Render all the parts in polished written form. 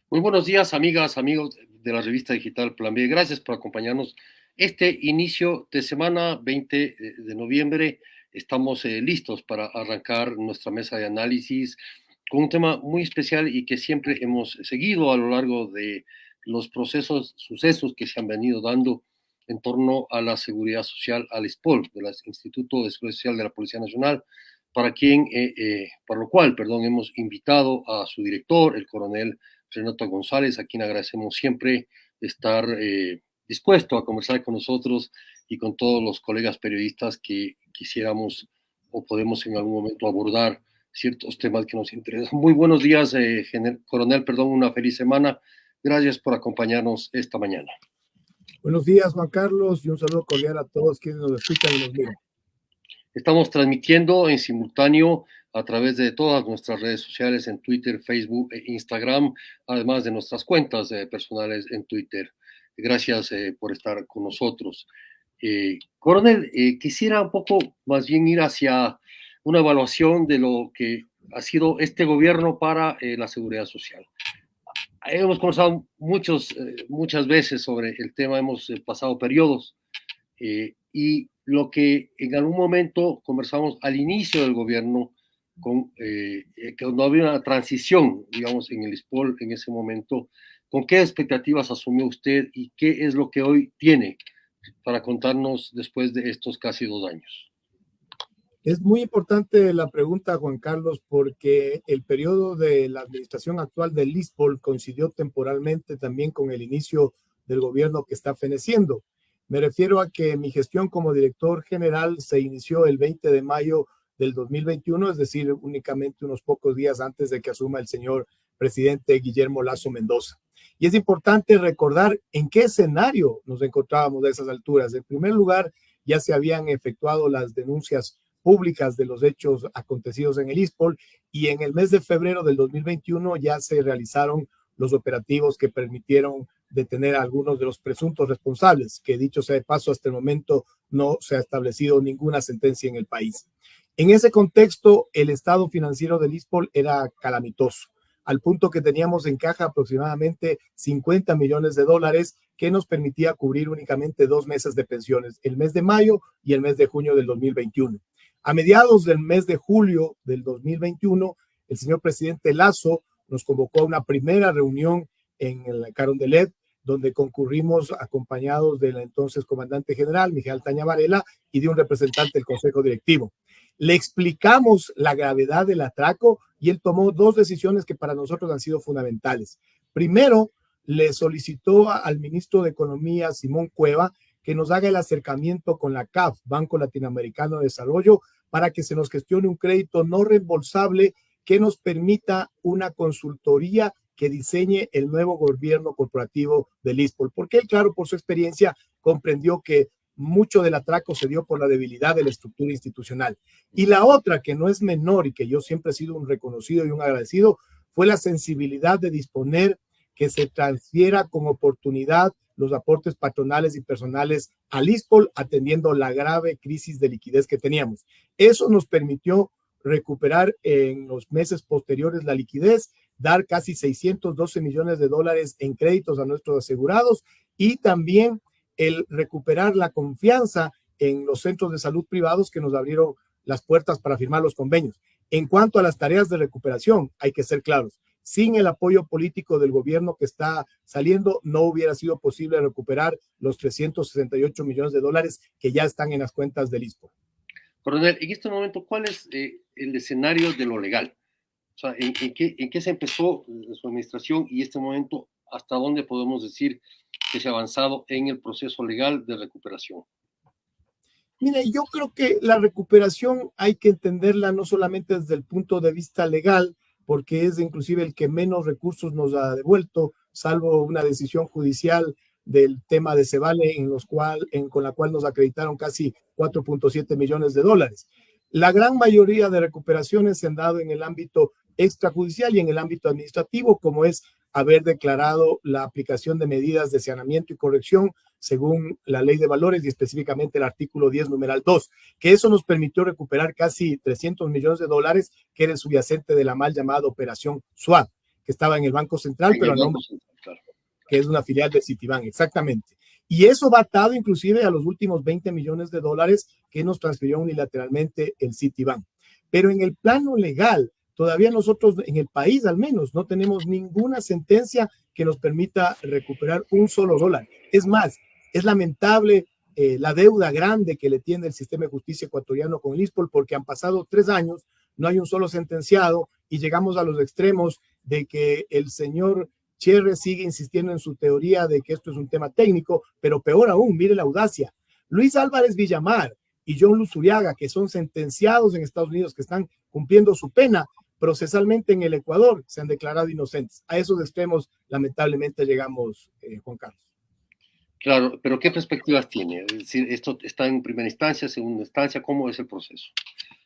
Muy buenos días, amigas, amigos de la revista digital Plan B. Gracias por acompañarnos. Este inicio de semana 20 de noviembre estamos listos para arrancar nuestra mesa de análisis con un tema muy especial y que siempre hemos seguido a lo largo de los sucesos que se han venido dando en torno a la seguridad social, al ISPOL, del Instituto de Seguridad Social de la Policía Nacional, para lo cual, hemos invitado a su director, el coronel Renato González, a quien agradecemos siempre estar dispuesto a conversar con nosotros y con todos los colegas periodistas que quisiéramos o podemos en algún momento abordar ciertos temas que nos interesan. Muy buenos días, coronel, una feliz semana. Gracias por acompañarnos esta mañana. Buenos días, Juan Carlos, y un saludo cordial a todos quienes nos escuchan y nos miran. Estamos transmitiendo en simultáneo a través de todas nuestras redes sociales en Twitter, Facebook e Instagram, además de nuestras cuentas personales en Twitter. Gracias por estar con nosotros. Coronel, quisiera un poco más bien ir hacia una evaluación de lo que ha sido este gobierno para la seguridad social. Hemos conversado muchas veces sobre el tema, hemos pasado periodos y lo que en algún momento conversamos al inicio del gobierno, cuando había una transición, digamos, en el ISPOL en ese momento, ¿con qué expectativas asumió usted y qué es lo que hoy tiene para contarnos después de estos casi 2 años? Es muy importante la pregunta, Juan Carlos, porque el periodo de la administración actual del ISPOL coincidió temporalmente también con el inicio del gobierno que está feneciendo. Me refiero a que mi gestión como director general se inició el 20 de mayo del 2021, es decir, únicamente unos pocos días antes de que asuma el señor presidente Guillermo Lasso Mendoza. Y es importante recordar en qué escenario nos encontrábamos a esas alturas. En primer lugar, ya se habían efectuado las denuncias públicas de los hechos acontecidos en el ISPOL y en el mes de febrero del 2021 ya se realizaron los operativos que permitieron detener a algunos de los presuntos responsables, que dicho sea de paso, hasta el momento no se ha establecido ninguna sentencia en el país. En ese contexto, el estado financiero del ISPOL era calamitoso, al punto que teníamos en caja aproximadamente 50 millones de dólares que nos permitía cubrir únicamente 2 meses de pensiones, el mes de mayo y el mes de junio del 2021. A mediados del mes de julio del 2021, el señor presidente Lasso nos convocó a una primera reunión en el Carondelet, donde concurrimos acompañados del entonces comandante general, Miguel Taña Varela, y de un representante del Consejo Directivo. Le explicamos la gravedad del atraco y él tomó 2 decisiones que para nosotros han sido fundamentales. Primero, le solicitó al ministro de Economía, Simón Cueva, que nos haga el acercamiento con la CAF, Banco Latinoamericano de Desarrollo, para que se nos gestione un crédito no reembolsable que nos permita una consultoría que diseñe el nuevo gobierno corporativo del ISPOL, porque él, claro, por su experiencia, comprendió que mucho del atraco se dio por la debilidad de la estructura institucional. Y la otra, que no es menor y que yo siempre he sido un reconocido y un agradecido, fue la sensibilidad de disponer que se transfiera con oportunidad los aportes patronales y personales al ISPOL, atendiendo la grave crisis de liquidez que teníamos. Eso nos permitió recuperar en los meses posteriores la liquidez, dar casi 612 millones de dólares en créditos a nuestros asegurados y también el recuperar la confianza en los centros de salud privados que nos abrieron las puertas para firmar los convenios. En cuanto a las tareas de recuperación, hay que ser claros. Sin el apoyo político del gobierno que está saliendo, no hubiera sido posible recuperar los 368 millones de dólares que ya están en las cuentas del ISPO. Coronel, en este momento, ¿cuál es el escenario de lo legal? O sea, ¿en qué se empezó su administración y este momento hasta dónde podemos decir que se ha avanzado en el proceso legal de recuperación? Mire, yo creo que la recuperación hay que entenderla no solamente desde el punto de vista legal, porque es inclusive el que menos recursos nos ha devuelto, salvo una decisión judicial del tema de Cevale, con la cual nos acreditaron casi 4.7 millones de dólares. La gran mayoría de recuperaciones se han dado en el ámbito extrajudicial y en el ámbito administrativo, como es haber declarado la aplicación de medidas de saneamiento y corrección según la ley de valores y específicamente el artículo 10, numeral 2, que eso nos permitió recuperar casi 300 millones de dólares, que era el subyacente de la mal llamada Operación SWAT, que estaba en el Banco Central, En pero el a Banco nombre Central, claro. que es una filial de Citibank, exactamente. Y eso va atado inclusive a los últimos 20 millones de dólares que nos transfirió unilateralmente el Citibank. Pero en el plano legal, todavía nosotros en el país al menos no tenemos ninguna sentencia que nos permita recuperar un solo dólar. Es más, es lamentable la deuda grande que le tiene el sistema de justicia ecuatoriano con el ISPOL, porque han pasado 3 años, no hay un solo sentenciado y llegamos a los extremos de que el señor Cherre sigue insistiendo en su teoría de que esto es un tema técnico, pero peor aún, mire la audacia. Luis Álvarez Villamar y John Luzuriaga, que son sentenciados en Estados Unidos, que están cumpliendo su pena procesalmente en el Ecuador, se han declarado inocentes. A esos extremos, lamentablemente, llegamos, Juan Carlos. Claro, pero ¿qué perspectivas tiene? Es decir, ¿esto está en primera instancia, segunda instancia? ¿Cómo es el proceso?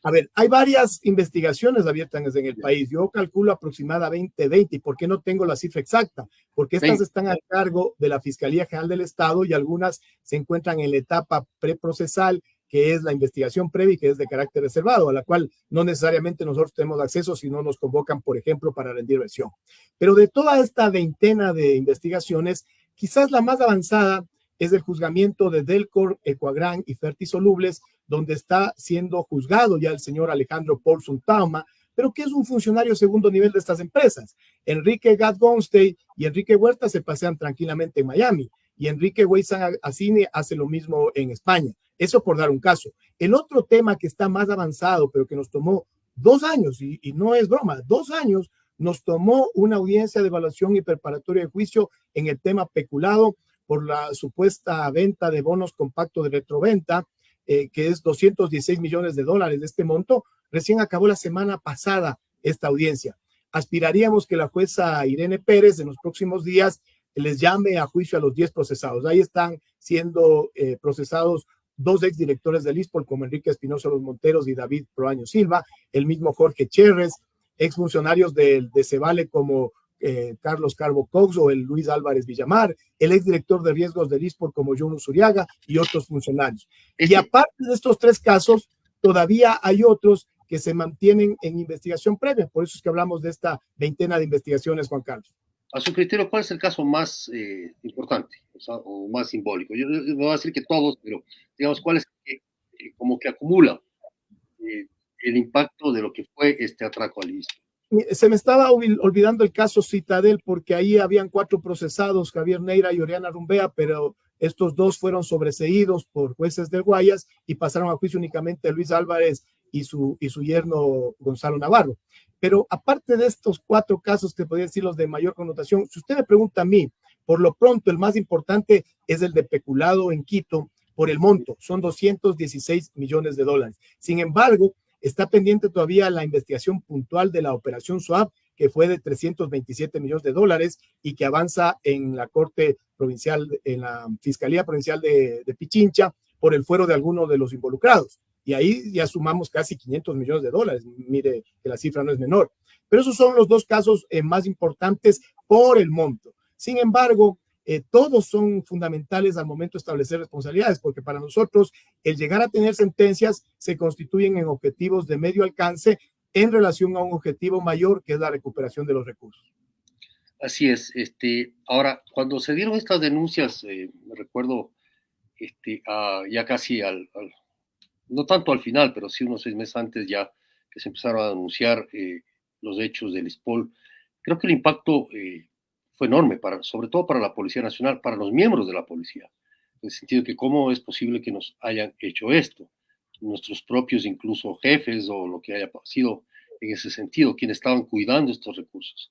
A ver, hay varias investigaciones abiertas en el país. Yo calculo aproximadamente 20. ¿Y por qué no tengo la cifra exacta? Porque estas 20. están a cargo de la Fiscalía General del Estado y algunas se encuentran en la etapa preprocesal, que es la investigación previa y que es de carácter reservado, a la cual no necesariamente nosotros tenemos acceso si no nos convocan, por ejemplo, para rendir versión. Pero de toda esta veintena de investigaciones, quizás la más avanzada es el juzgamiento de Delcor, Ecuagran y Fertisolubles, donde está siendo juzgado ya el señor Alejandro Paulson Tauma, pero que es un funcionario segundo nivel de estas empresas. Enrique Gat-Gonstein y Enrique Huerta se pasean tranquilamente en Miami, y Enrique Weizan Acine hace lo mismo en España. Eso por dar un caso. El otro tema que está más avanzado, pero que nos tomó 2 años, y no es broma, 2 años, nos tomó una audiencia de evaluación y preparatoria de juicio en el tema peculado por la supuesta venta de bonos compacto de retroventa, que es 216 millones de dólares de este monto. Recién acabó la semana pasada esta audiencia. Aspiraríamos que la jueza Irene Pérez en los próximos días les llame a juicio a los 10 procesados. Ahí están siendo procesados 2 exdirectores del ISPOL, como Enrique Espinosa Los Monteros y David Proaño Silva, el mismo Jorge Cherres, exfuncionarios de Cevale como Carlos Carbo Cox o el Luis Álvarez Villamar, el exdirector de riesgos del ISPOL como John Usuriaga y otros funcionarios. Y aparte de estos 3 casos, todavía hay otros que se mantienen en investigación previa. Por eso es que hablamos de esta veintena de investigaciones, Juan Carlos. A su criterio, ¿cuál es el caso más importante, o más simbólico? Yo no voy a decir que todos, pero digamos, ¿cuál es como que acumula el impacto de lo que fue este atraco al ISPOL? Se me estaba olvidando el caso Citadel, porque ahí habían 4 procesados, Javier Neira y Oriana Rumbea, pero estos 2 fueron sobreseídos por jueces del Guayas y pasaron a juicio únicamente Luis Álvarez y su yerno Gonzalo Navarro. Pero aparte de estos 4 casos, que podría decir los de mayor connotación, si usted me pregunta a mí, por lo pronto el más importante es el de peculado en Quito por el monto, son 216 millones de dólares. Sin embargo, está pendiente todavía la investigación puntual de la operación SWAP, que fue de 327 millones de dólares y que avanza en la Corte Provincial, en la Fiscalía Provincial de Pichincha, por el fuero de algunos de los involucrados. Y ahí ya sumamos casi 500 millones de dólares. Mire que la cifra no es menor. Pero esos son los 2 casos más importantes por el monto. Sin embargo, todos son fundamentales al momento de establecer responsabilidades, porque para nosotros el llegar a tener sentencias se constituyen en objetivos de medio alcance en relación a un objetivo mayor, que es la recuperación de los recursos. Así es. Ahora, cuando se dieron estas denuncias, me recuerdo ya casi no tanto al final, pero sí unos 6 meses antes ya que se empezaron a denunciar los hechos del ISPOL, creo que el impacto fue enorme, sobre todo para la Policía Nacional, para los miembros de la policía, en el sentido de que cómo es posible que nos hayan hecho esto, nuestros propios incluso jefes o lo que haya sido en ese sentido, quienes estaban cuidando estos recursos.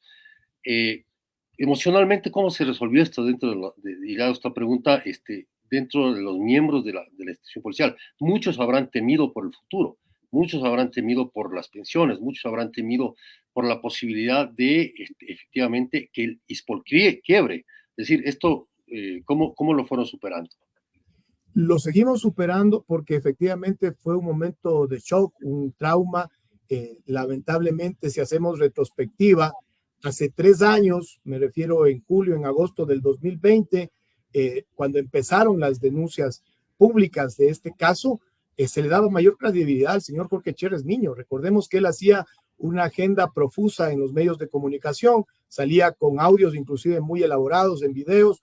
Emocionalmente, ¿cómo se resolvió esto dentro y hago esta pregunta, dentro de los miembros de la institución policial? Muchos habrán temido por el futuro, muchos habrán temido por las pensiones, muchos habrán temido por la posibilidad de efectivamente que el ISPOL quiebre. Es decir, esto, ¿cómo lo fueron superando? Lo seguimos superando porque efectivamente fue un momento de shock, un trauma. Lamentablemente, si hacemos retrospectiva, hace 3 años, me refiero en julio, en agosto del 2020, cuando empezaron las denuncias públicas de este caso, se le daba mayor credibilidad al señor Jorge Cherres Niño. Recordemos que él hacía una agenda profusa en los medios de comunicación, salía con audios inclusive muy elaborados en videos,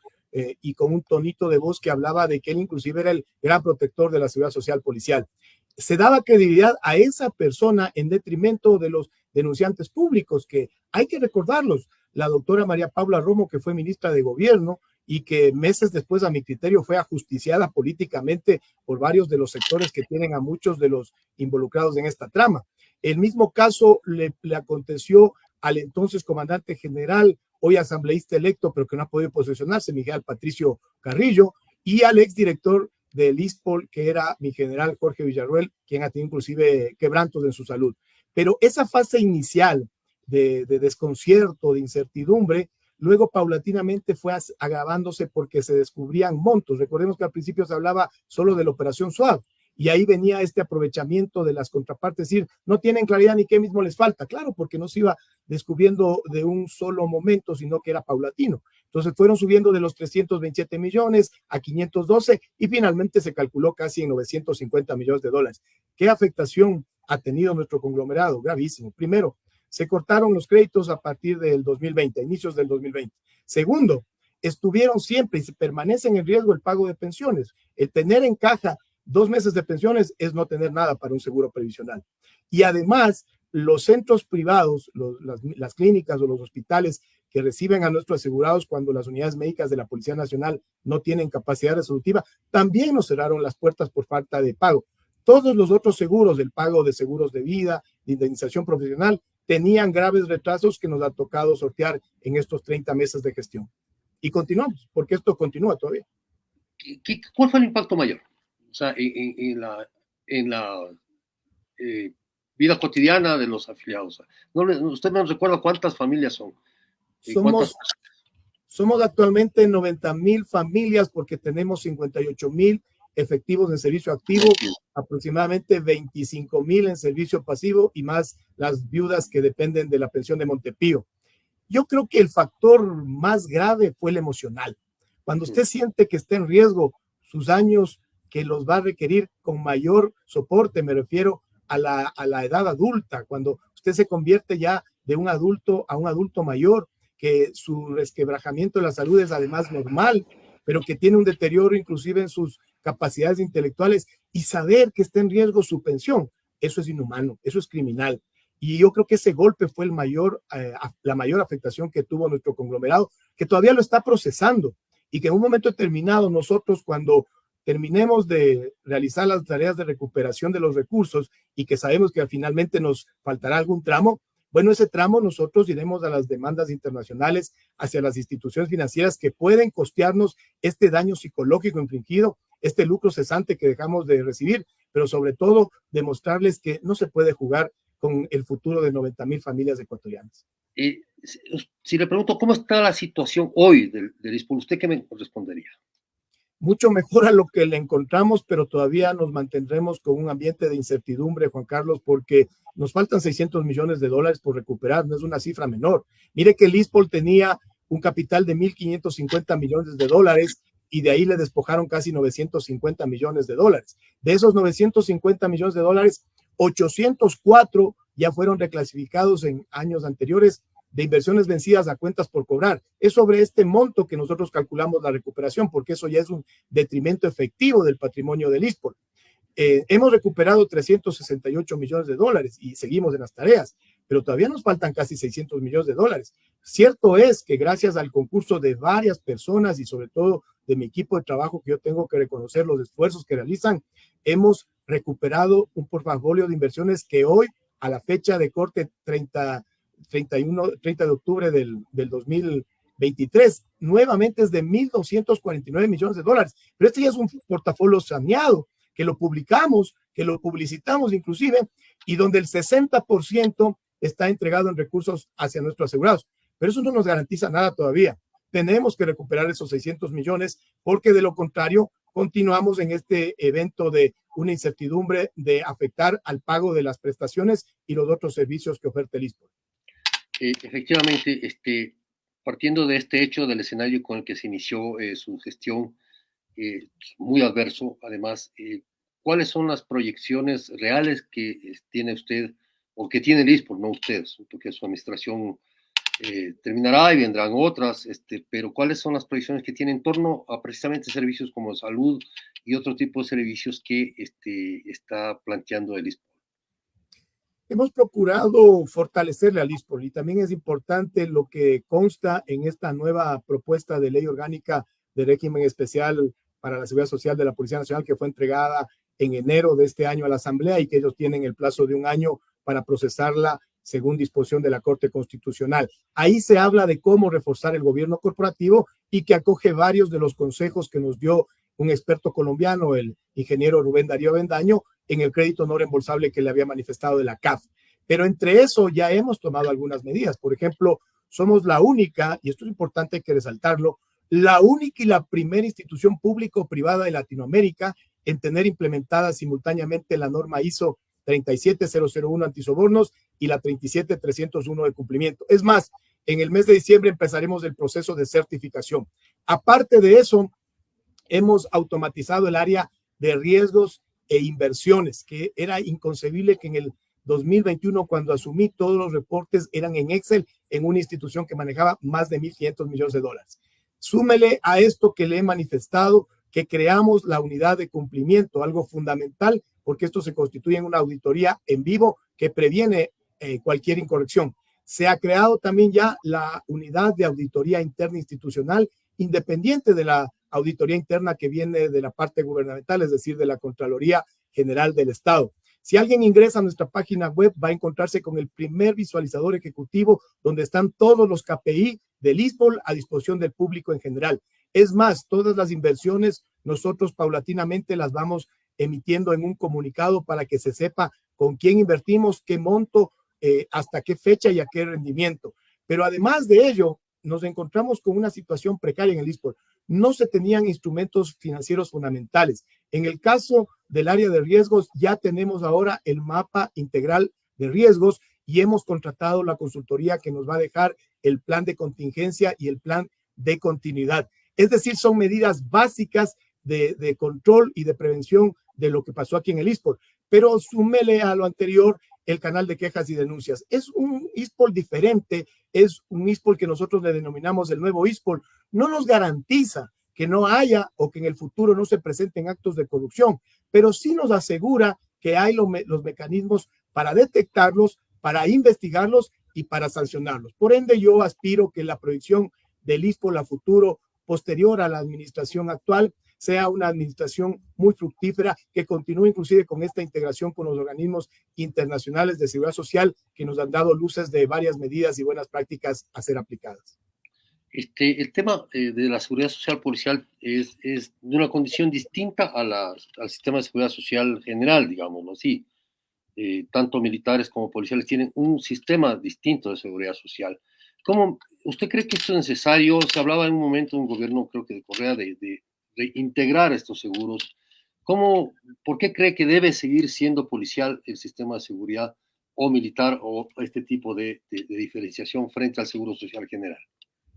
y con un tonito de voz que hablaba de que él inclusive era el gran protector de la seguridad social policial. Se daba credibilidad a esa persona en detrimento de los denunciantes públicos, que hay que recordarlos. La doctora María Paula Romo, que fue ministra de Gobierno y que meses después, a mi criterio, fue ajusticiada políticamente por varios de los sectores que tienen a muchos de los involucrados en esta trama. El mismo caso le aconteció al entonces comandante general, hoy asambleísta electo, pero que no ha podido posicionarse, Miguel Patricio Carrillo, y al exdirector del ISPOL, que era mi general Jorge Villarruel, quien ha tenido inclusive quebrantos en su salud. Pero esa fase inicial de desconcierto, de incertidumbre, luego paulatinamente fue agravándose porque se descubrían montos. Recordemos que al principio se hablaba solo de la operación SWAT, y ahí venía este aprovechamiento de las contrapartes, es decir, no tienen claridad ni qué mismo les falta, claro, porque no se iba descubriendo de un solo momento, sino que era paulatino. Entonces fueron subiendo de los 327 millones a 512 y finalmente se calculó casi en 950 millones de dólares. ¿Qué afectación ha tenido nuestro conglomerado? Gravísimo. Primero, se cortaron los créditos a partir del 2020, a inicios del 2020. Segundo, estuvieron siempre y se permanecen en riesgo el pago de pensiones. El tener en caja 2 meses de pensiones es no tener nada para un seguro previsional. Y además, los centros privados, las clínicas o los hospitales que reciben a nuestros asegurados cuando las unidades médicas de la Policía Nacional no tienen capacidad resolutiva, también nos cerraron las puertas por falta de pago. Todos los otros seguros, el pago de seguros de vida, de indemnización profesional, tenían graves retrasos que nos ha tocado sortear en estos 30 meses de gestión. Y continuamos, porque esto continúa todavía. ¿Cuál fue el impacto mayor? O sea, en la vida cotidiana de los afiliados. Usted no recuerda cuántas familias son. Somos actualmente 90,000 familias porque tenemos 58,000 efectivos en servicio activo, aproximadamente 25,000 en servicio pasivo y más las viudas que dependen de la pensión de Montepío. Yo creo que el factor más grave fue el emocional. Cuando usted siente que está en riesgo sus años, que los va a requerir con mayor soporte, me refiero a la edad adulta, cuando usted se convierte ya de un adulto a un adulto mayor, que su resquebrajamiento de la salud es además normal, pero que tiene un deterioro inclusive en sus capacidades intelectuales, y saber que está en riesgo su pensión, eso es inhumano, eso es criminal. Y yo creo que ese golpe fue la mayor afectación que tuvo nuestro conglomerado, que todavía lo está procesando, y que en un momento determinado nosotros, cuando terminemos de realizar las tareas de recuperación de los recursos y que sabemos que finalmente nos faltará algún tramo, bueno, ese tramo nosotros iremos a las demandas internacionales hacia las instituciones financieras que pueden costearnos este daño psicológico infligido, este lucro cesante que dejamos de recibir, pero sobre todo demostrarles que no se puede jugar con el futuro de 90,000 familias ecuatorianas. Si le pregunto cómo está la situación hoy del ISPOL, ¿usted qué me respondería? Mucho mejor a lo que le encontramos, pero todavía nos mantendremos con un ambiente de incertidumbre, Juan Carlos, porque nos faltan 600 millones de dólares por recuperar, no es una cifra menor. Mire que el ISPOL tenía un capital de 1.550 millones de dólares y de ahí le despojaron casi 950 millones de dólares. De esos 950 millones de dólares, 804 ya fueron reclasificados en años anteriores de inversiones vencidas a cuentas por cobrar. Es sobre este monto que nosotros calculamos la recuperación, porque eso ya es un detrimento efectivo del patrimonio del ISPOL. Hemos recuperado 368 millones de dólares y seguimos en las tareas, pero todavía nos faltan casi 600 millones de dólares. Cierto es que gracias al concurso de varias personas y sobre todo de mi equipo de trabajo, que yo tengo que reconocer los esfuerzos que realizan, hemos recuperado un portafolio de inversiones que hoy, a la fecha de corte 30 de octubre del 2023, nuevamente es de 1.249 millones de dólares. Pero este ya es un portafolio saneado, que lo publicamos, que lo publicitamos inclusive, y donde el 60% está entregado en recursos hacia nuestros asegurados. Pero eso no nos garantiza nada todavía. Tenemos que recuperar esos 600 millones, porque de lo contrario, continuamos en este evento de una incertidumbre de afectar al pago de las prestaciones y los otros servicios que oferta el ISPOL. Efectivamente, partiendo de este hecho del escenario con el que se inició su gestión, muy adverso, además, ¿cuáles son las proyecciones reales que tiene usted o que tiene el ISPOL, no ustedes, porque su administración terminará y vendrán otras, pero ¿cuáles son las proyecciones que tiene en torno a precisamente servicios como salud y otro tipo de servicios que está planteando el ISPOL? Hemos procurado fortalecerle al ISPOL y también es importante lo que consta en esta nueva propuesta de ley orgánica de régimen especial para la seguridad social de la Policía Nacional que fue entregada en enero de este año a la Asamblea y que ellos tienen el plazo de un año para procesarla según disposición de la Corte Constitucional. Ahí se habla de cómo reforzar el gobierno corporativo y que acoge varios de los consejos que nos dio un experto colombiano, el ingeniero Rubén Darío Avendaño, en el crédito no reembolsable que le había manifestado de la CAF. Pero entre eso ya hemos tomado algunas medidas. Por ejemplo, somos la única, y esto es importante, hay que resaltarlo, la única y la primera institución público-privada de Latinoamérica en tener implementada simultáneamente la norma ISO 37001 antisobornos y la 37301 de cumplimiento. Es más, en el mes de diciembre empezaremos el proceso de certificación. Aparte de eso, hemos automatizado el área de riesgos e inversiones, que era inconcebible que en el 2021, cuando asumí, todos los reportes eran en Excel en una institución que manejaba más de 1.500 millones de dólares. Súmele a esto que le he manifestado, que creamos la unidad de cumplimiento, algo fundamental, porque esto se constituye en una auditoría en vivo que previene cualquier incorrección. Se ha creado también ya la unidad de auditoría interna institucional, independiente de la auditoría interna que viene de la parte gubernamental, es decir, de la Contraloría General del Estado. Si alguien ingresa a nuestra página web, va a encontrarse con el primer visualizador ejecutivo donde están todos los KPI del ISPOL a disposición del público en general. Es más, todas las inversiones nosotros paulatinamente las vamos emitiendo en un comunicado para que se sepa con quién invertimos, qué monto, hasta qué fecha y a qué rendimiento. Pero además de ello, nos encontramos con una situación precaria en el ISPOL. No se tenían instrumentos financieros fundamentales. En el caso del área de riesgos, ya tenemos ahora el mapa integral de riesgos y hemos contratado la consultoría que nos va a dejar el plan de contingencia y el plan de continuidad. Es decir, son medidas básicas de control y de prevención de lo que pasó aquí en el ISPOL. Pero súmele a lo anterior el canal de quejas y denuncias. Es un ISPOL diferente, es un ISPOL que nosotros le denominamos el nuevo ISPOL. No nos garantiza que no haya o que en el futuro no se presenten actos de corrupción, pero sí nos asegura que hay los mecanismos para detectarlos, para investigarlos y para sancionarlos. Por ende, yo aspiro que la proyección del ISPOL a futuro, posterior a la administración actual, sea una administración muy fructífera, que continúe inclusive con esta integración con los organismos internacionales de seguridad social que nos han dado luces de varias medidas y buenas prácticas a ser aplicadas. El tema de la seguridad social policial es de una condición distinta al sistema de seguridad social general, digámoslo así. Tanto militares como policiales tienen un sistema distinto de seguridad social. ¿Cómo usted cree que esto es necesario? Se hablaba en un momento de un gobierno, creo que de Correa, de integrar estos seguros. ¿Por qué cree que debe seguir siendo policial el sistema de seguridad o militar o este tipo de diferenciación frente al seguro social general?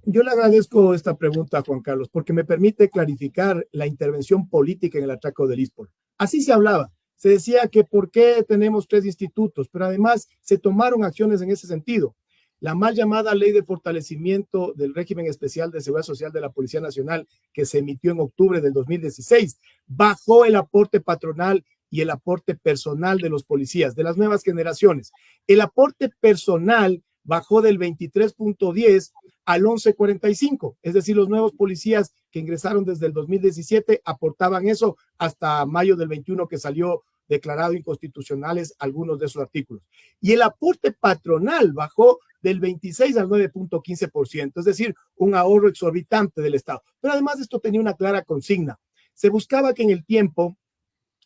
Yo le agradezco esta pregunta, Juan Carlos, porque me permite clarificar la intervención política en el atraco del ISPOL. Así se hablaba. Se decía que por qué tenemos 3 institutos, pero además se tomaron acciones en ese sentido. La mal llamada Ley de Fortalecimiento del Régimen Especial de Seguridad Social de la Policía Nacional, que se emitió en octubre del 2016, bajó el aporte patronal y el aporte personal de los policías, de las nuevas generaciones. El aporte personal bajó del 23.10 al 11.45, es decir, los nuevos policías que ingresaron desde el 2017 aportaban eso hasta mayo del 21 que salió declarado inconstitucionales algunos de esos artículos. Y el aporte patronal bajó del 26 al 9.15%, es decir, un ahorro exorbitante del Estado. Pero además esto tenía una clara consigna. Se buscaba que en el tiempo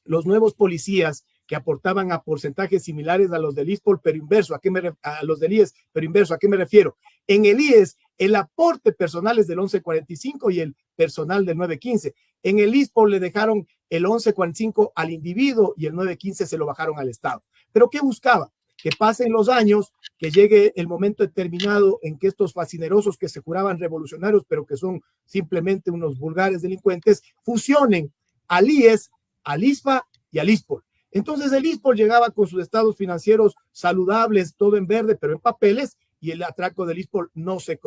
los nuevos policías que aportaban a porcentajes similares a los del ISPOL, pero inverso, a los del IES, pero inverso, ¿a qué me refiero? En el IES, el aporte personal es del 11.45 y el personal del 9.15. En el ISPOL le dejaron el 11.45 al individuo y el 9.15 se lo bajaron al Estado. ¿Pero qué buscaba? Que pasen los años, que llegue el momento determinado en que estos fascinerosos que se juraban revolucionarios, pero que son simplemente unos vulgares delincuentes, fusionen al IES, al ISPA y al ISPOL. Entonces el ISPOL llegaba con sus estados financieros saludables, todo en verde, pero en papeles, y el atraco del ISPOL no se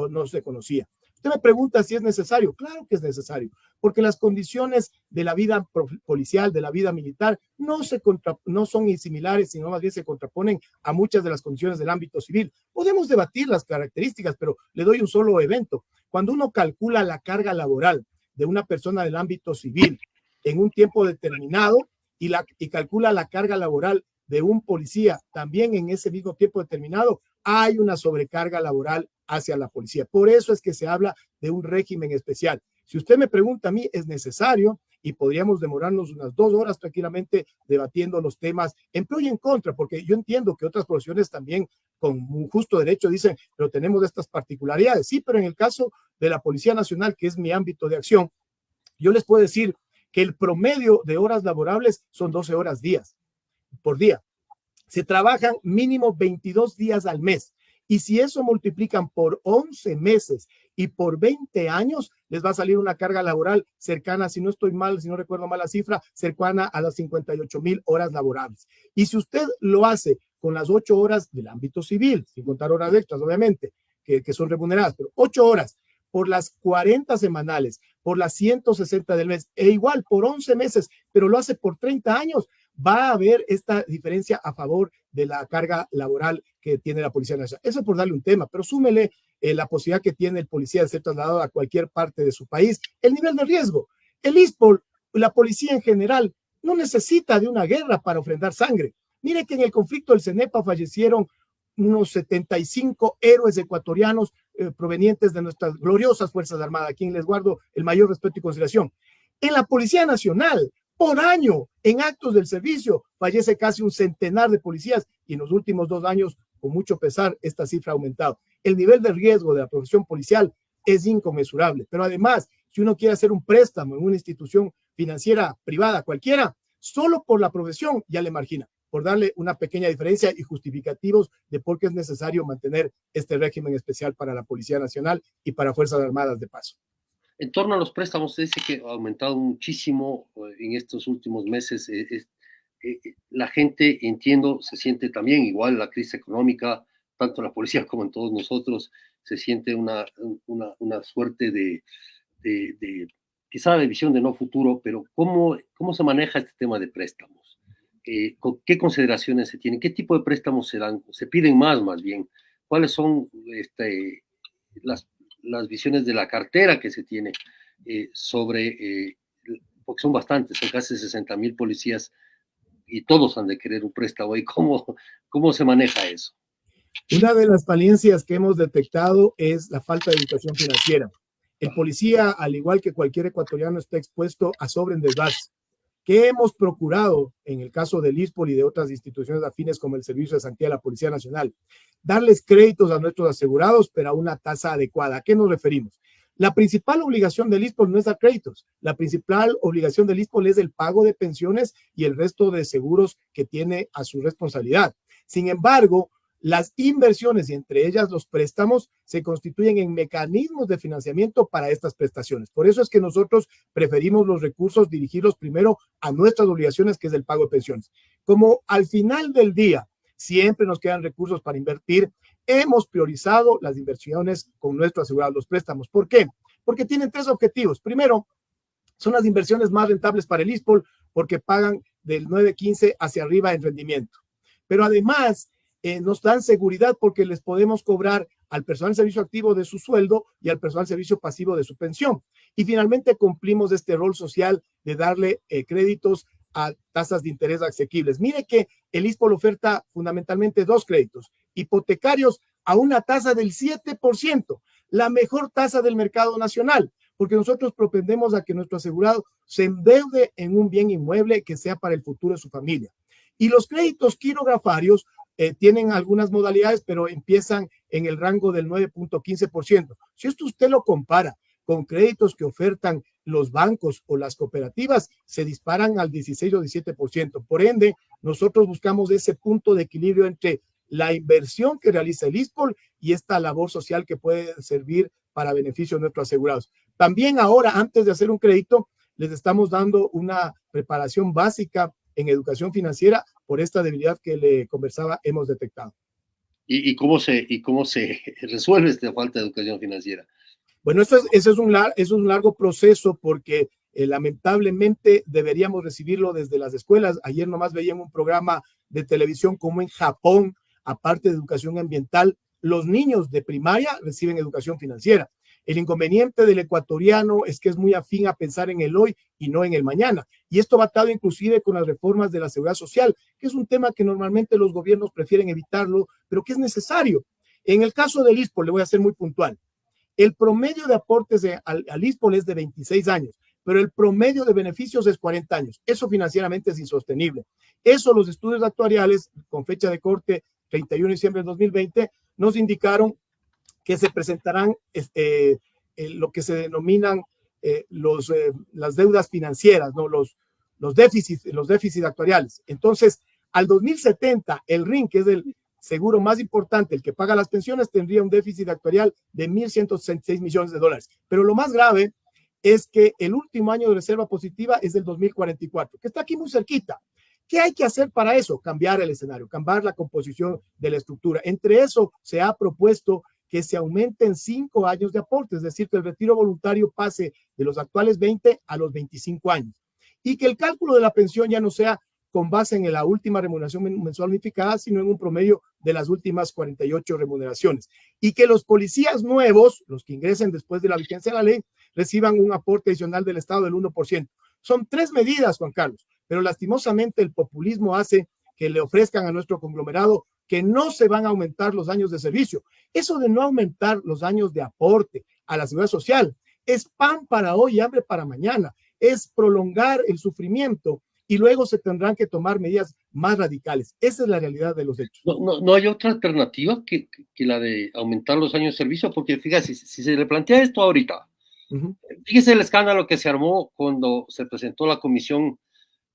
conocía. Usted me pregunta si es necesario. Claro que es necesario, porque las condiciones de la vida policial, de la vida militar, no son similares, sino más bien se contraponen a muchas de las condiciones del ámbito civil. Podemos debatir las características, pero le doy un solo evento. Cuando uno calcula la carga laboral de una persona del ámbito civil en un tiempo determinado y calcula la carga laboral de un policía también en ese mismo tiempo determinado, hay una sobrecarga laboral hacia la policía. Por eso es que se habla de un régimen especial. Si usted me pregunta a mí, es necesario y podríamos demorarnos unas 2 horas tranquilamente debatiendo los temas en pro y en contra, porque yo entiendo que otras profesiones también con un justo derecho dicen, pero tenemos estas particularidades. Sí, pero en el caso de la Policía Nacional, que es mi ámbito de acción, yo les puedo decir que el promedio de horas laborables son 12 horas por día. Se trabajan mínimo 22 días al mes. Y si eso multiplican por 11 meses y por 20 años, les va a salir una carga laboral cercana, si no recuerdo mal la cifra, cercana a las 58,000 horas laborables. Y si usted lo hace con las 8 horas del ámbito civil, sin contar horas extras, obviamente, que son remuneradas, pero 8 horas por las 40 semanales, por las 160 del mes, e igual por 11 meses, pero lo hace por 30 años, va a haber esta diferencia a favor de la carga laboral que tiene la Policía Nacional. Eso por darle un tema, pero súmele la posibilidad que tiene el policía de ser trasladado a cualquier parte de su país, el nivel de riesgo. El ISPOL, la policía en general, no necesita de una guerra para ofrendar sangre. Mire que en el conflicto del CENEPA fallecieron unos 75 héroes ecuatorianos provenientes de nuestras gloriosas Fuerzas Armadas, a quien les guardo el mayor respeto y consideración. En la Policía Nacional, por año, en actos del servicio, fallece casi un centenar de policías y en los últimos 2 años, con mucho pesar, esta cifra ha aumentado. El nivel de riesgo de la profesión policial es inconmensurable, pero además, si uno quiere hacer un préstamo en una institución financiera privada cualquiera, solo por la profesión ya le margina, por darle una pequeña diferencia y justificativos de por qué es necesario mantener este régimen especial para la Policía Nacional y para Fuerzas Armadas de paso. En torno a los préstamos, usted dice que ha aumentado muchísimo en estos últimos meses. La gente, entiendo, se siente también igual la crisis económica, tanto en la policía como en todos nosotros, se siente una suerte de quizá de visión de no futuro, pero ¿cómo se maneja este tema de préstamos? ¿Qué consideraciones se tienen? ¿Qué tipo de préstamos se dan? ¿Se piden más bien? ¿Cuáles son las visiones de la cartera que se tiene porque son bastantes, son casi 60,000 policías y todos han de querer un préstamo? ¿Y cómo se maneja eso? Una de las falencias que hemos detectado es la falta de educación financiera. El policía, al igual que cualquier ecuatoriano, está expuesto a sobreendeudarse. ¿Qué hemos procurado en el caso del ISPOL y de otras instituciones afines como el Servicio de Santidad de la Policía Nacional? Darles créditos a nuestros asegurados, pero a una tasa adecuada. ¿A qué nos referimos? La principal obligación del ISPOL no es dar créditos. La principal obligación del ISPOL es el pago de pensiones y el resto de seguros que tiene a su responsabilidad. Sin embargo, las inversiones y entre ellas los préstamos se constituyen en mecanismos de financiamiento para estas prestaciones. Por eso es que nosotros preferimos los recursos dirigirlos primero a nuestras obligaciones, que es el pago de pensiones. Como al final del día siempre nos quedan recursos para invertir, hemos priorizado las inversiones con nuestro asegurado, los préstamos. ¿Por qué? Porque tienen 3 objetivos. Primero, son las inversiones más rentables para el ISPOL porque pagan del 9.15 hacia arriba en rendimiento. Pero además, nos dan seguridad porque les podemos cobrar al personal de servicio activo de su sueldo y al personal de servicio pasivo de su pensión. Y finalmente cumplimos este rol social de darle créditos a tasas de interés asequibles. Mire que el ISPOL oferta fundamentalmente 2 créditos hipotecarios a una tasa del 7%, la mejor tasa del mercado nacional, porque nosotros propendemos a que nuestro asegurado se endeude en un bien inmueble que sea para el futuro de su familia. Y los créditos quirografarios tienen algunas modalidades, pero empiezan en el rango del 9.15%. Si esto usted lo compara con créditos que ofertan los bancos o las cooperativas, se disparan al 16 o 17%. Por ende, nosotros buscamos ese punto de equilibrio entre la inversión que realiza el ISPOL y esta labor social que puede servir para beneficio de nuestros asegurados. También ahora, antes de hacer un crédito, les estamos dando una preparación básica en educación financiera por esta debilidad que le conversaba hemos detectado. ¿Y cómo se resuelve esta falta de educación financiera? Bueno, eso es un largo proceso porque lamentablemente deberíamos recibirlo desde las escuelas. Ayer nomás veía en un programa de televisión como en Japón, aparte de educación ambiental, los niños de primaria reciben educación financiera. El inconveniente del ecuatoriano es que es muy afín a pensar en el hoy y no en el mañana. Y esto va atado inclusive con las reformas de la seguridad social, que es un tema que normalmente los gobiernos prefieren evitarlo, pero que es necesario. En el caso del ISPO, le voy a ser muy puntual. El promedio de aportes al ISPOL es de 26 años, pero el promedio de beneficios es 40 años. Eso financieramente es insostenible. Eso los estudios actuariales, con fecha de corte 31 de diciembre de 2020, nos indicaron que se presentarán lo que se denominan las deudas financieras, ¿no? los déficits actuariales. Entonces, al 2070, el RIN, que es el seguro más importante, el que paga las pensiones, tendría un déficit actuarial de 1.166 millones de dólares. Pero lo más grave es que el último año de reserva positiva es del 2044, que está aquí muy cerquita. ¿Qué hay que hacer para eso? Cambiar el escenario, cambiar la composición de la estructura. Entre eso se ha propuesto que se aumenten 5 años de aporte, es decir, que el retiro voluntario pase de los actuales 20 a los 25 años y que el cálculo de la pensión ya no sea con base en la última remuneración mensual unificada, sino en un promedio de las últimas 48 remuneraciones. Y que los policías nuevos, los que ingresen después de la vigencia de la ley, reciban un aporte adicional del Estado del 1%. Son 3 medidas, Juan Carlos, pero lastimosamente el populismo hace que le ofrezcan a nuestro conglomerado que no se van a aumentar los años de servicio. Eso de no aumentar los años de aporte a la seguridad social es pan para hoy y hambre para mañana. Es prolongar el sufrimiento y luego se tendrán que tomar medidas más radicales. Esa es la realidad de los hechos. No hay otra alternativa que la de aumentar los años de servicio, porque fíjate, si se le plantea esto ahorita, fíjese el escándalo que se armó cuando se presentó la comisión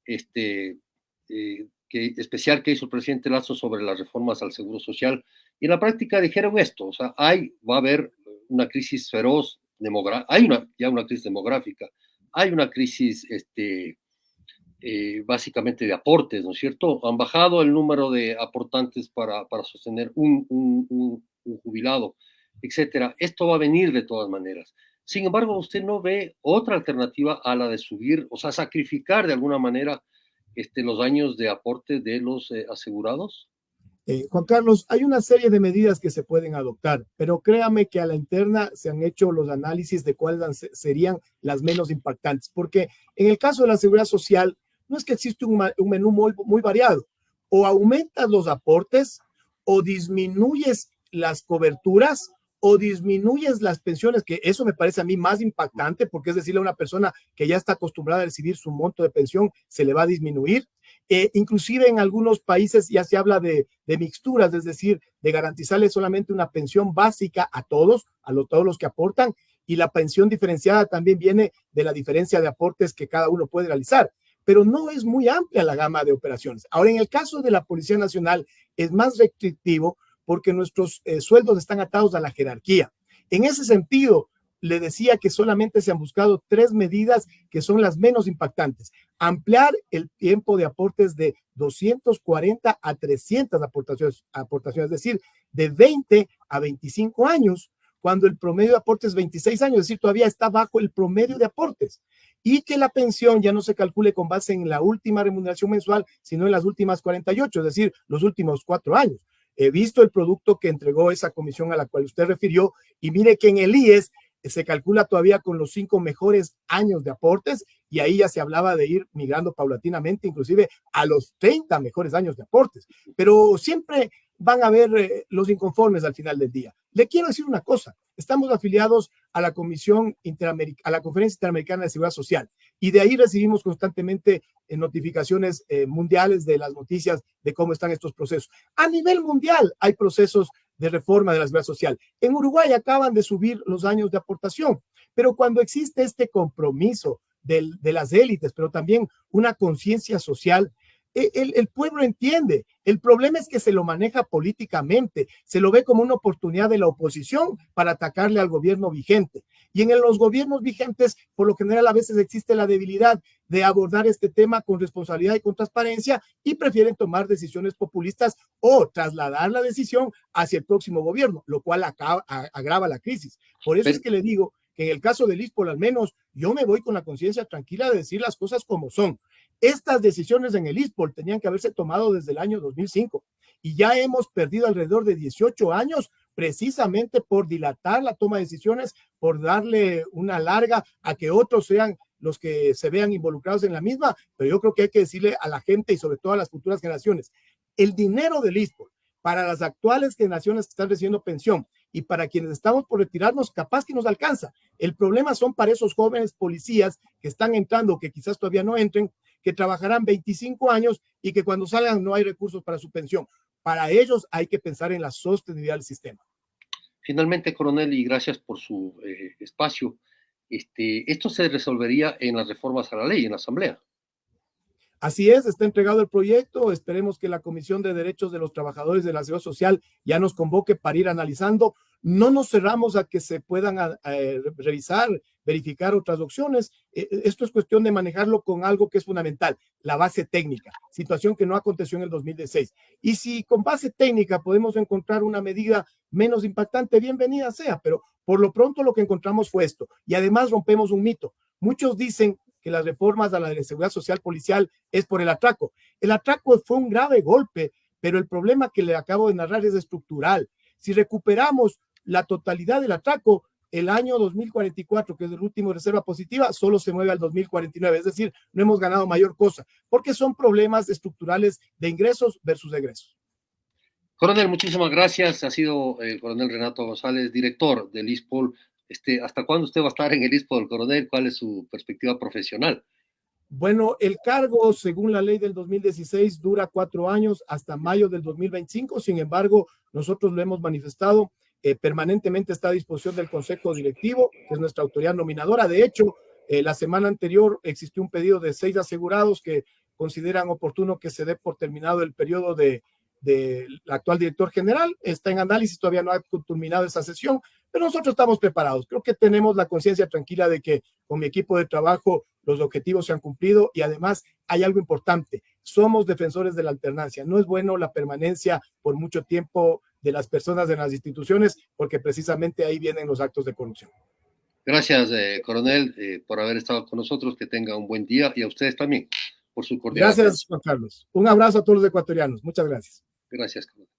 especial que hizo el presidente Lazo sobre las reformas al Seguro Social, y en la práctica dijeron esto, o sea, va a haber una crisis feroz, hay ya una crisis demográfica, hay una crisis básicamente de aportes, ¿no es cierto? Han bajado el número de aportantes para sostener un jubilado, etcétera. Esto va a venir de todas maneras. Sin embargo, usted no ve otra alternativa a la de subir, o sea, sacrificar de alguna manera los años de aporte de los asegurados. Juan Carlos, hay una serie de medidas que se pueden adoptar, pero créame que a la interna se han hecho los análisis de cuáles serían las menos impactantes, porque en el caso de la seguridad social, no es que existe un menú muy variado. O aumentas los aportes, o disminuyes las coberturas, o disminuyes las pensiones, que eso me parece a mí más impactante, porque es decirle a una persona que ya está acostumbrada a recibir su monto de pensión, se le va a disminuir. Inclusive en algunos países ya se habla de mixturas, es decir, de garantizarle solamente una pensión básica a todos, todos los que aportan, y la pensión diferenciada también viene de la diferencia de aportes que cada uno puede realizar, pero no es muy amplia la gama de operaciones. Ahora, en el caso de la Policía Nacional es más restrictivo porque nuestros sueldos están atados a la jerarquía. En ese sentido, le decía que solamente se han buscado 3 medidas que son las menos impactantes. Ampliar el tiempo de aportes de 240 a 300 aportaciones, es decir, de 20 a 25 años, cuando el promedio de aportes es 26 años, es decir, todavía está bajo el promedio de aportes. Y que la pensión ya no se calcule con base en la última remuneración mensual, sino en las últimas 48, es decir, los últimos 4 años. He visto el producto que entregó esa comisión a la cual usted refirió y mire que en el IES se calcula todavía con los 5 mejores años de aportes y ahí ya se hablaba de ir migrando paulatinamente, inclusive a los 30 mejores años de aportes. Pero siempre van a haber los inconformes al final del día. Le quiero decir una cosa, estamos afiliados a la Conferencia Interamericana de Seguridad Social y de ahí recibimos constantemente notificaciones mundiales de las noticias de cómo están estos procesos. A nivel mundial hay procesos de reforma de la seguridad social. En Uruguay acaban de subir los años de aportación, pero cuando existe este compromiso de las élites, pero también una conciencia social, el pueblo entiende. El problema es que se lo maneja políticamente, se lo ve como una oportunidad de la oposición para atacarle al gobierno vigente. Y en los gobiernos vigentes, por lo general, a veces existe la debilidad de abordar este tema con responsabilidad y con transparencia y prefieren tomar decisiones populistas o trasladar la decisión hacia el próximo gobierno, lo cual agrava la crisis. Por eso es que le digo que en el caso de ISPOL, al menos, yo me voy con la conciencia tranquila de decir las cosas como son. Estas decisiones en el ISPOL tenían que haberse tomado desde el año 2005 y ya hemos perdido alrededor de 18 años precisamente por dilatar la toma de decisiones, por darle una larga a que otros sean los que se vean involucrados en la misma, pero yo creo que hay que decirle a la gente y sobre todo a las futuras generaciones, el dinero del ISPOL para las actuales generaciones que están recibiendo pensión y para quienes estamos por retirarnos, capaz que nos alcanza. El problema son para esos jóvenes policías que están entrando, que quizás todavía no entren, que trabajarán 25 años y que cuando salgan no hay recursos para su pensión. Para ellos hay que pensar en la sostenibilidad del sistema. Finalmente, coronel, y gracias por su espacio, esto se resolvería en las reformas a la ley, en la Asamblea. Así es, está entregado el proyecto. Esperemos que la Comisión de Derechos de los Trabajadores de la Seguridad Social ya nos convoque para ir analizando. No nos cerramos a que se puedan revisar, verificar otras opciones. Esto es cuestión de manejarlo con algo que es fundamental, la base técnica, situación que no aconteció en el 2016. Y si con base técnica podemos encontrar una medida menos impactante, bienvenida sea, pero por lo pronto lo que encontramos fue esto. Y además rompemos un mito. Muchos dicen que las reformas a la de seguridad social policial es por el atraco. El atraco fue un grave golpe, pero el problema que le acabo de narrar es estructural. Si recuperamos la totalidad del atraco, el año 2044, que es el último reserva positiva, solo se mueve al 2049, es decir, no hemos ganado mayor cosa, porque son problemas estructurales de ingresos versus egresos. Coronel, muchísimas gracias. Ha sido el coronel Renato González, director del ISPOL. ¿Hasta cuándo usted va a estar en el ISPOL, coronel? ¿Cuál es su perspectiva profesional? Bueno, el cargo, según la ley del 2016, dura 4 años hasta mayo del 2025. Sin embargo, nosotros lo hemos manifestado. Permanentemente está a disposición del Consejo Directivo, que es nuestra autoridad nominadora. De hecho, la semana anterior existió un pedido de 6 asegurados que consideran oportuno que se dé por terminado el periodo del actual director general. Está en análisis, todavía no ha culminado esa sesión, pero nosotros estamos preparados. Creo que tenemos la conciencia tranquila de que con mi equipo de trabajo los objetivos se han cumplido y además hay algo importante. Somos defensores de la alternancia. No es bueno la permanencia por mucho tiempo de las personas en las instituciones porque precisamente ahí vienen los actos de corrupción. Gracias, coronel, por haber estado con nosotros. Que tenga un buen día y a ustedes también por su cordial. Gracias, Juan Carlos. Un abrazo a todos los ecuatorianos. Muchas gracias. Gracias, coronel.